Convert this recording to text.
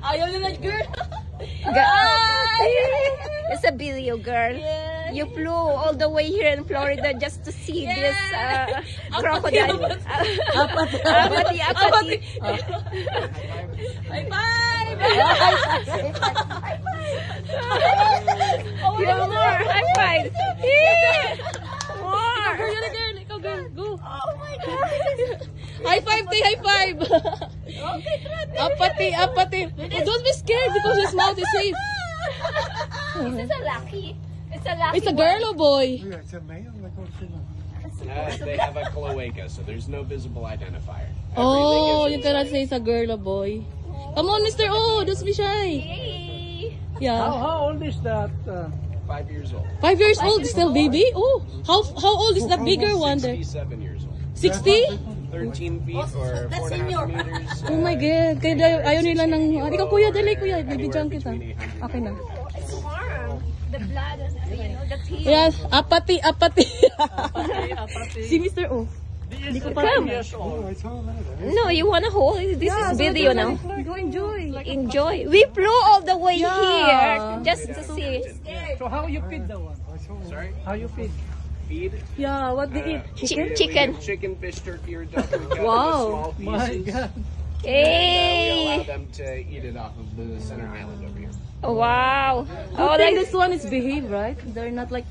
Ayaw na girl. It's a video, girl. Yes. You flew all the way here in Florida just to see this crocodile. Apati. High five! More high five. More. Ikaw girl, go. Oh my God. High five, tay, high five. Okay, Apati. Oh, don't be scared because his mouth is safe. This is a lucky. It's a lucky. It's a girl or boy? Yeah, it's a male. Like, what's it on? They have a cloaca, so there's no visible identifier. Oh, Everything you cannot say it's a girl or boy. Come on, Mr. O, don't be shy. Yay. Yeah. How old is that? 5 years old. 5 years old, still baby? Oh, how old is that bigger one there? 67 years old. 60? 13 feet or 4.5 meters. Oh my God. Kaya ayaw nila ng... Ikaw kuya, dali kuya. Bibidyan kita. Okay na. It's warm. The blood, the tears. Yes, apati. Si Mr. O. Hindi ko pa Come. Oh, it's all right. No, you wanna hold? This is video now. Go enjoy. Enjoy. We flew all the way Yeah. here just to see. So how you feed the one? Sorry? How you feed? Feed? Yeah, what they eat? Chicken. Chicken, fish, turkey, or duck. We cut Wow. into small pieces. God. We Hey. allow them to eat it off of the center island over here. Wow. Oh, Oh, like like this one is behave, right? They're not like...